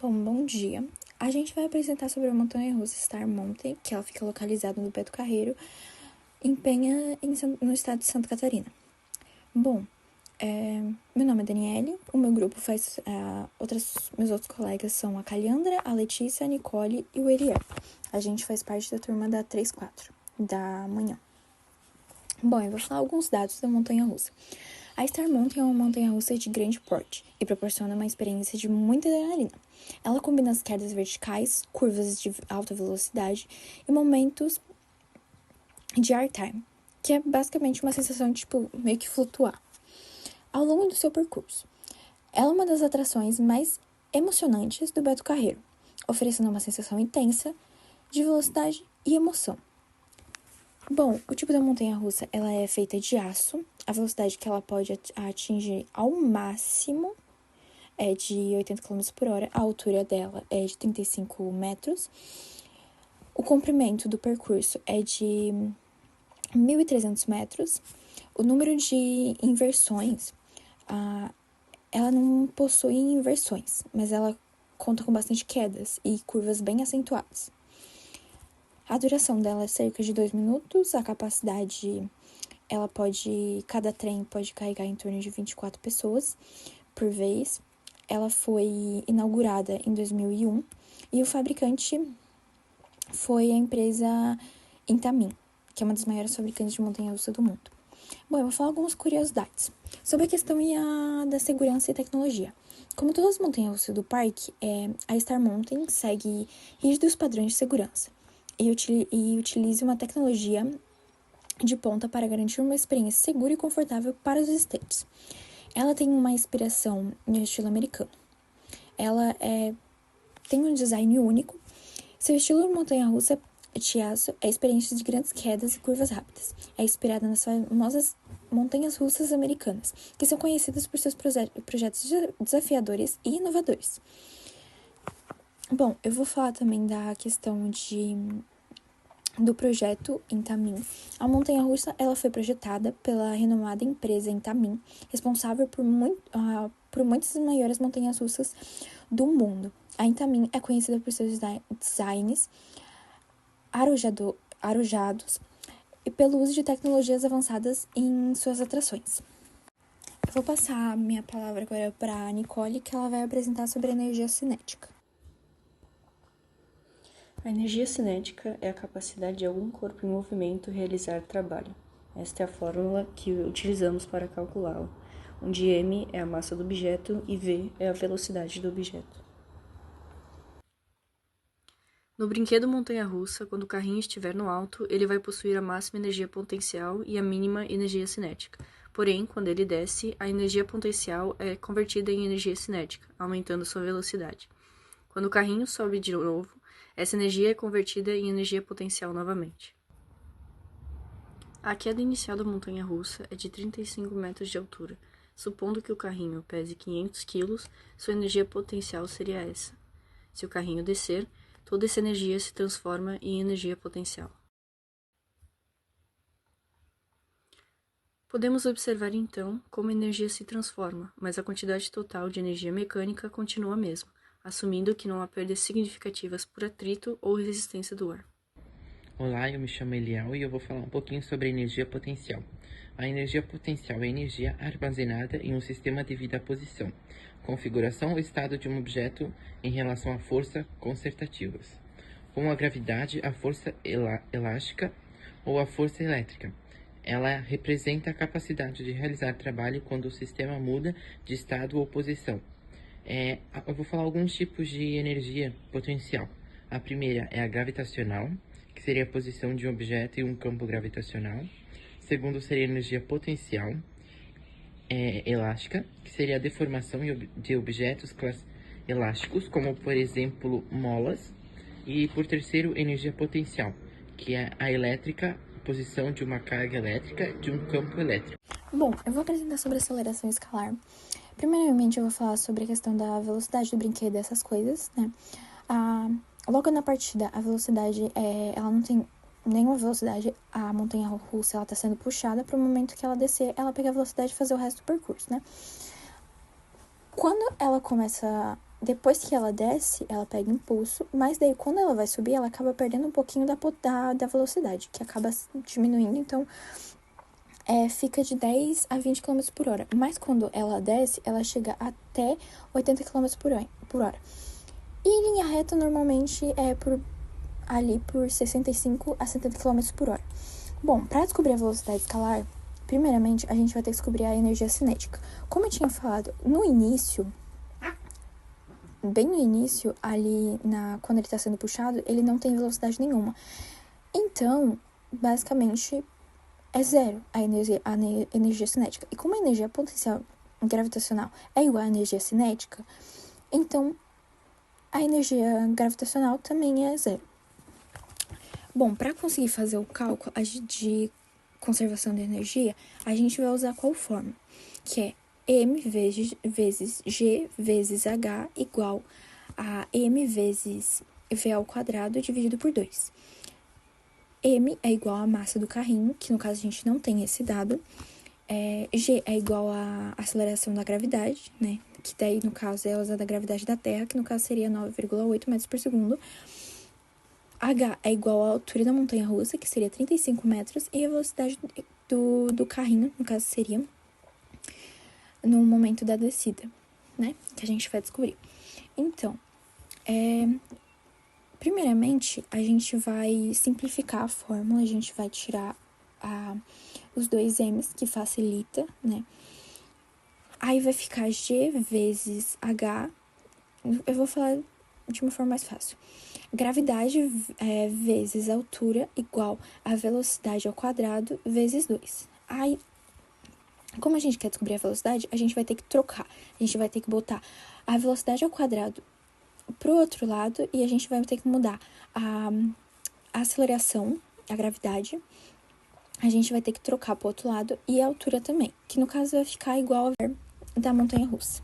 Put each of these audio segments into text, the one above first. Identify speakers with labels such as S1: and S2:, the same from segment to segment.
S1: Bom dia. A gente vai apresentar sobre a montanha-russa Star Mountain, que ela fica localizada no Beto Carreiro, em Penha, no estado de Santa Catarina. Meu nome é Daniele, o meu grupo faz... meus outros colegas são a Caliandra, a Letícia, a Nicole e o Eliel. A gente faz parte da turma da 3-4, da manhã. Eu vou falar alguns dados da montanha-russa. A Star Mountain é uma montanha-russa de grande porte e proporciona uma experiência de muita adrenalina. Ela combina as quedas verticais, curvas de alta velocidade e momentos de airtime, que é basicamente uma sensação de, meio que flutuar. Ao longo do seu percurso, ela é uma das atrações mais emocionantes do Beto Carreiro, oferecendo uma sensação intensa de velocidade e emoção. O tipo da montanha-russa, ela é feita de aço. A velocidade que ela pode atingir ao máximo é de 80 km por hora. A altura dela é de 35 metros. O comprimento do percurso é de 1.300 metros. O número de inversões, ela não possui inversões, mas ela conta com bastante quedas e curvas bem acentuadas. A duração dela é cerca de 2 minutos, a capacidade, cada trem pode carregar em torno de 24 pessoas por vez. Ela foi inaugurada em 2001 e o fabricante foi a empresa Intamin, que é uma das maiores fabricantes de montanha-russa do mundo. Eu vou falar algumas curiosidades sobre a questão da segurança e tecnologia. Como todas as montanhas-russas do parque, a Star Mountain segue rígidos padrões de segurança e utiliza uma tecnologia de ponta para garantir uma experiência segura e confortável para os visitantes. Ela tem uma inspiração no estilo americano. Ela tem um design único. Seu estilo de montanha-russa de aço é experiência de grandes quedas e curvas rápidas. É inspirada nas famosas montanhas russas americanas, que são conhecidas por seus projetos desafiadores e inovadores. Eu vou falar também da questão do projeto Intamin. A montanha-russa ela foi projetada pela renomada empresa Intamin, responsável por muitas das maiores montanhas-russas do mundo. A Intamin é conhecida por seus designs arojados e pelo uso de tecnologias avançadas em suas atrações. Eu vou passar a minha palavra agora para a Nicole, que ela vai apresentar sobre a energia cinética.
S2: A energia cinética é a capacidade de algum corpo em movimento realizar trabalho. Esta é a fórmula que utilizamos para calculá-la, onde m é a massa do objeto e v é a velocidade do objeto. No brinquedo montanha-russa, quando o carrinho estiver no alto, ele vai possuir a máxima energia potencial e a mínima energia cinética. Porém, quando ele desce, a energia potencial é convertida em energia cinética, aumentando sua velocidade. Quando o carrinho sobe de novo, essa energia é convertida em energia potencial novamente. A queda inicial da montanha-russa é de 35 metros de altura. Supondo que o carrinho pese 500 kg, sua energia potencial seria essa. Se o carrinho descer, toda essa energia se transforma em energia potencial. Podemos observar então como a energia se transforma, mas a quantidade total de energia mecânica continua a mesma, assumindo que não há perdas significativas por atrito ou resistência do ar.
S3: Olá, eu me chamo Eliel e eu vou falar um pouquinho sobre a energia potencial. A energia potencial é a energia armazenada em um sistema devido à posição, configuração ou estado de um objeto em relação à força consertativas, como a gravidade, a força elástica ou a força elétrica. Ela representa a capacidade de realizar trabalho quando o sistema muda de estado ou posição. Eu vou falar alguns tipos de energia potencial. A primeira é a gravitacional, que seria a posição de um objeto em um campo gravitacional. Segundo seria a energia potencial elástica, que seria a deformação de objetos elásticos, como por exemplo molas. E por terceiro, energia potencial, que é a elétrica, posição de uma carga elétrica de um campo elétrico.
S1: Eu vou apresentar sobre aceleração escalar. Primeiramente, eu vou falar sobre a questão da velocidade do brinquedo e essas coisas, né? Logo na partida, a velocidade, ela não tem nenhuma velocidade. A montanha-russa, ela tá sendo puxada para o momento que ela descer, ela pega a velocidade e fazer o resto do percurso, né? Quando ela começa a depois que ela desce, ela pega impulso, mas daí quando ela vai subir, ela acaba perdendo um pouquinho da velocidade, que acaba diminuindo, então fica de 10 a 20 km por hora. Mas quando ela desce, ela chega até 80 km por hora. E em linha reta, normalmente, por 65 a 70 km por hora. Bom, para descobrir a velocidade escalar, primeiramente, a gente vai ter que descobrir a energia cinética. Como eu tinha falado no início, bem no início, quando ele está sendo puxado, ele não tem velocidade nenhuma. Então, basicamente, é zero a energia cinética. E como a energia potencial gravitacional é igual à energia cinética, então a energia gravitacional também é zero. Bom, para conseguir fazer o cálculo de conservação de energia, a gente vai usar qual forma? Que é m vezes g vezes h igual a m vezes v ao quadrado dividido por 2. M é igual à massa do carrinho, que no caso a gente não tem esse dado. G é igual à aceleração da gravidade, né? Que daí, no caso, é usada a gravidade da Terra, que no caso seria 9,8 metros por segundo. H é igual à altura da montanha-russa, que seria 35 metros, e a velocidade do carrinho, no caso, seria no momento da descida, né? Que a gente vai descobrir. Então, primeiramente, a gente vai simplificar a fórmula, a gente vai tirar os dois m's, que facilita, né? Aí vai ficar g vezes h, eu vou falar de uma forma mais fácil. Gravidade vezes altura igual a velocidade ao quadrado vezes 2. Aí, como a gente quer descobrir a velocidade, a gente vai ter que trocar. A gente vai ter que botar a velocidade ao quadrado pro outro lado e a gente vai ter que mudar a aceleração, a gravidade. A gente vai ter que trocar pro outro lado e a altura também, que no caso vai ficar igual a da montanha-russa.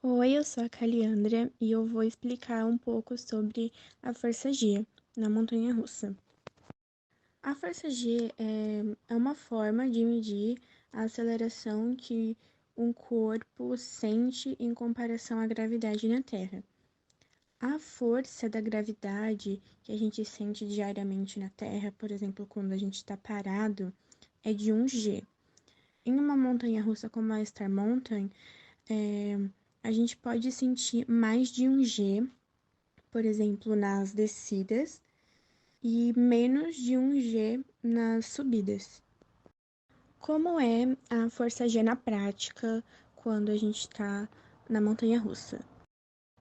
S4: Oi, eu sou a Caliandra e eu vou explicar um pouco sobre a força G na montanha-russa. A força G é uma forma de medir a aceleração que um corpo sente em comparação à gravidade na Terra. A força da gravidade que a gente sente diariamente na Terra, por exemplo, quando a gente está parado, é de 1 G. Em uma montanha-russa como a Star Mountain, a gente pode sentir mais de 1 G, por exemplo, nas descidas, e menos de 1 G nas subidas. Como é a força G na prática quando a gente está na montanha-russa?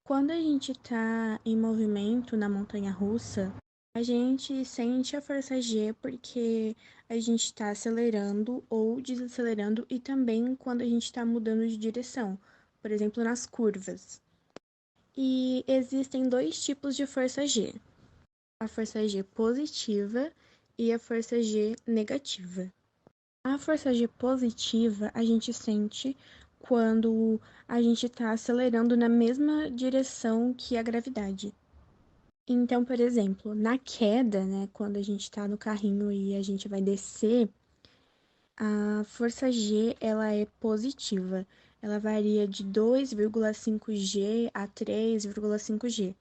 S4: Quando a gente está em movimento na montanha-russa, a gente sente a força G porque a gente está acelerando ou desacelerando e também quando a gente está mudando de direção, por exemplo, nas curvas. E existem dois tipos de força G: a força G positiva e a força G negativa. A força G positiva a gente sente quando a gente está acelerando na mesma direção que a gravidade. Então, por exemplo, na queda, né, quando a gente está no carrinho e a gente vai descer, a força G ela é positiva. Ela varia de 2,5 G a 3,5 G.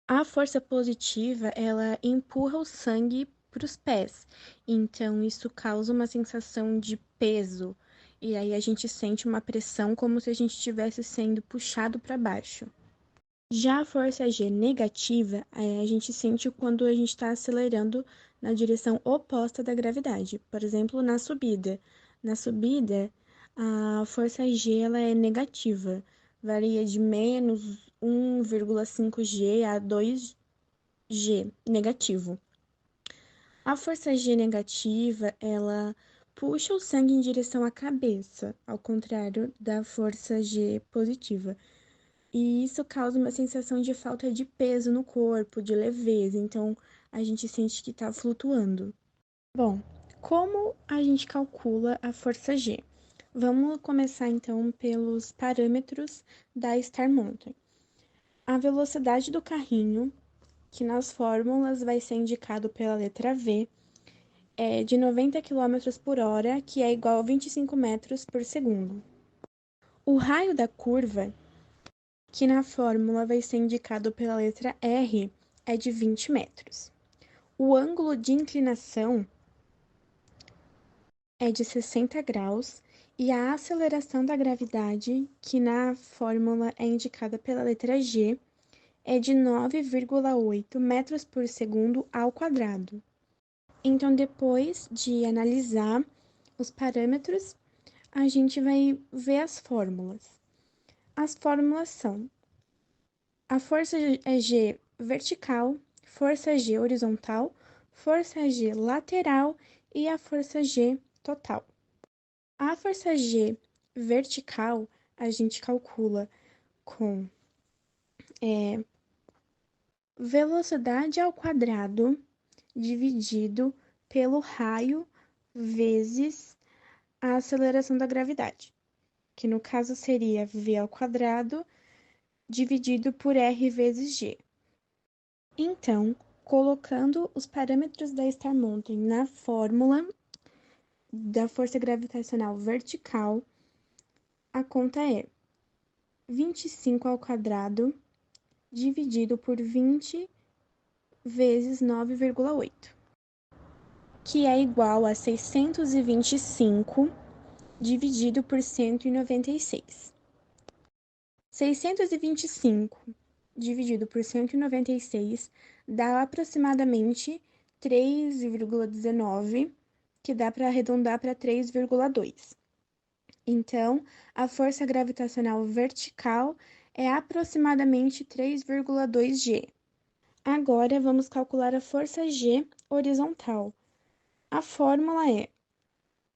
S4: A força positiva, ela empurra o sangue para os pés. Então, isso causa uma sensação de peso. E aí a gente sente uma pressão como se a gente estivesse sendo puxado para baixo. Já a força G negativa, a gente sente quando a gente está acelerando na direção oposta da gravidade. Por exemplo, na subida. Na subida, a força G ela é negativa. Varia de menos 1,5 G a 2 G negativo. A força G negativa, ela puxa o sangue em direção à cabeça, ao contrário da força G positiva. E isso causa uma sensação de falta de peso no corpo, de leveza, então a gente sente que está flutuando. Bom, como a gente calcula a força G? Vamos começar então pelos parâmetros da Star Mountain. A velocidade do carrinho, que nas fórmulas vai ser indicado pela letra V, é de 90 km por hora, que é igual a 25 metros por segundo. O raio da curva que na fórmula vai ser indicado pela letra R, é de 20 metros. O ângulo de inclinação é de 60 graus e a aceleração da gravidade, que na fórmula é indicada pela letra G, é de 9,8 metros por segundo ao quadrado. Então, depois de analisar os parâmetros, a gente vai ver as fórmulas. As fórmulas são: a força é G vertical, força G horizontal, força G lateral e a força G total. A força G vertical a gente calcula com velocidade ao quadrado dividido pelo raio vezes a aceleração da gravidade, que no caso seria v ao quadrado dividido por r vezes g. Então, colocando os parâmetros da Star Mountain na fórmula da força gravitacional vertical, a conta é 25 ao quadrado dividido por 20 vezes 9,8, que é igual a 625 dividido por 196. 625 dividido por 196 dá aproximadamente 3,19, que dá para arredondar para 3,2. Então, a força gravitacional vertical é aproximadamente 3,2 G. Agora, vamos calcular a força G horizontal. A fórmula é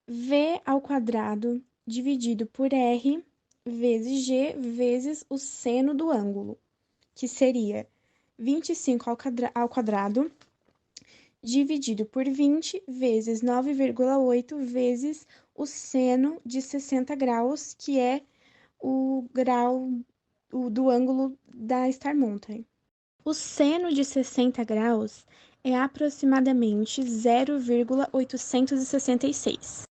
S4: V ao quadrado dividido por R vezes G vezes o seno do ângulo, que seria 25 ao quadrado dividido por 20 vezes 9,8 vezes o seno de 60 graus, que é o grau do ângulo da Star Mountain. O seno de 60 graus é aproximadamente 0,866.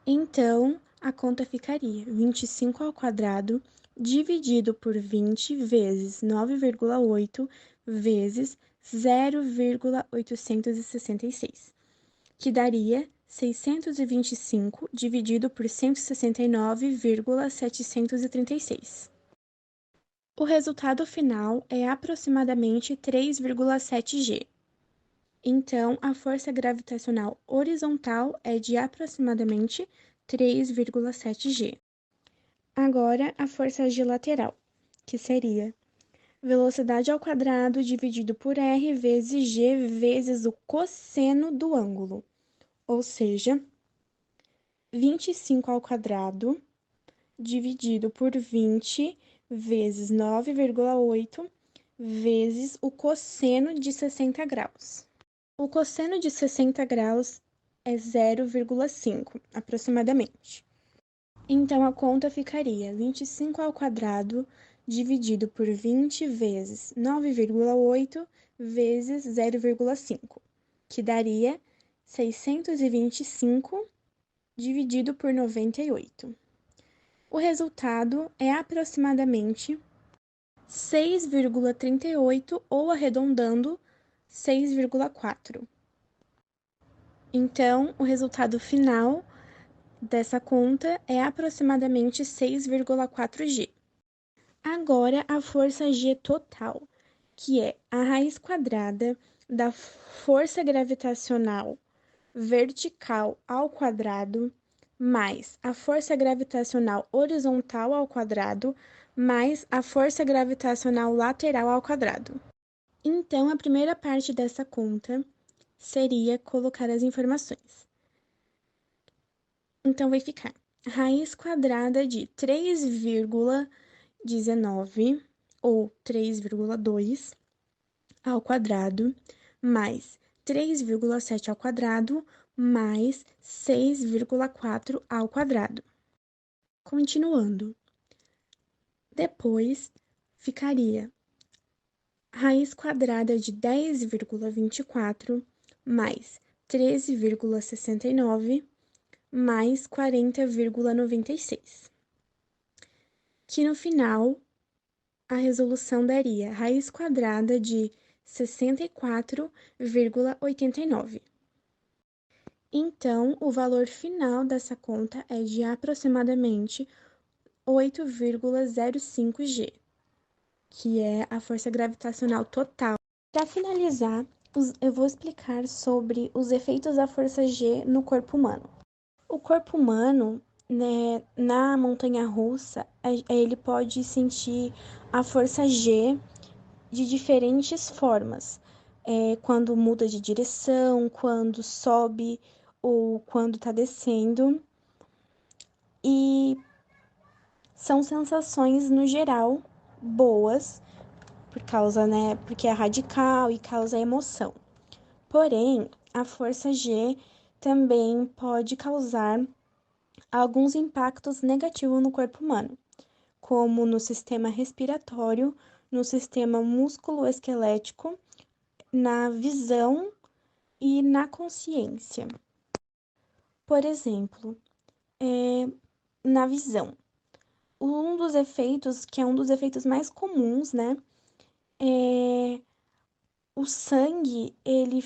S4: Então, a conta ficaria 25 ao quadrado dividido por 20 vezes 9,8 vezes 0,866, que daria 625 dividido por 169,736. O resultado final é aproximadamente 3,7 G. Então, a força gravitacional horizontal é de aproximadamente 3,7 G. Agora, a força G lateral, que seria velocidade ao quadrado dividido por R vezes G vezes o cosseno do ângulo, ou seja, 25 ao quadrado dividido por 20 vezes 9,8 vezes o cosseno de 60 graus. O cosseno de 60 graus é 0,5, aproximadamente. Então, a conta ficaria 25 ao quadrado dividido por 20 vezes 9,8 vezes 0,5, que daria 625 dividido por 98. O resultado é aproximadamente 6,38 ou arredondando 6,4. Então, o resultado final dessa conta é aproximadamente 6,4 G. Agora, a força G total, que é a raiz quadrada da força gravitacional vertical ao quadrado, mais a força gravitacional horizontal ao quadrado, mais a força gravitacional lateral ao quadrado. Então, a primeira parte dessa conta seria colocar as informações. Então, vai ficar raiz quadrada de 3,19 ou 3,2 ao quadrado, mais 3,7 ao quadrado, mais 6,4 ao quadrado. Continuando. Depois, ficaria raiz quadrada de 10,24 mais 13,69 mais 40,96, que no final a resolução daria raiz quadrada de 64,89. Então, o valor final dessa conta é de aproximadamente 8,05 G, que é a força gravitacional total. Para finalizar, eu vou explicar sobre os efeitos da força G no corpo humano. O corpo humano, né, na montanha-russa, ele pode sentir a força G de diferentes formas. Quando muda de direção, quando sobe ou quando está descendo. E são sensações, no geral, boas, por causa, né, porque é radical e causa emoção. Porém, a força G também pode causar alguns impactos negativos no corpo humano, como no sistema respiratório, no sistema músculo-esquelético, na visão e na consciência. Por exemplo, na visão. Um dos efeitos, que é um dos efeitos mais comuns, né, é o sangue, ele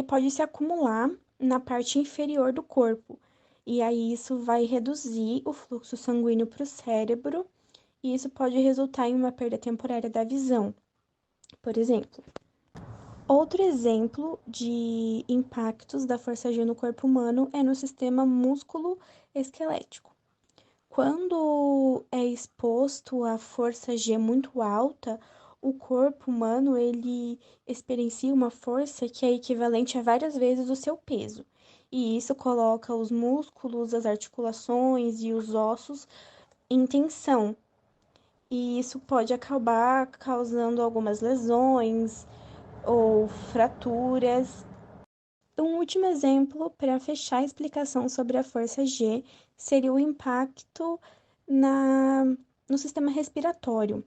S4: pode se acumular na parte inferior do corpo, e aí isso vai reduzir o fluxo sanguíneo para o cérebro, e isso pode resultar em uma perda temporária da visão, por exemplo. Outro exemplo de impactos da força G no corpo humano é no sistema músculo-esquelético. Quando é exposto a força G muito alta, o corpo humano ele experiencia uma força que é equivalente a várias vezes o seu peso. E isso coloca os músculos, as articulações e os ossos em tensão. E isso pode acabar causando algumas lesões ou fraturas. Um último exemplo para fechar a explicação sobre a força G seria o impacto no sistema respiratório.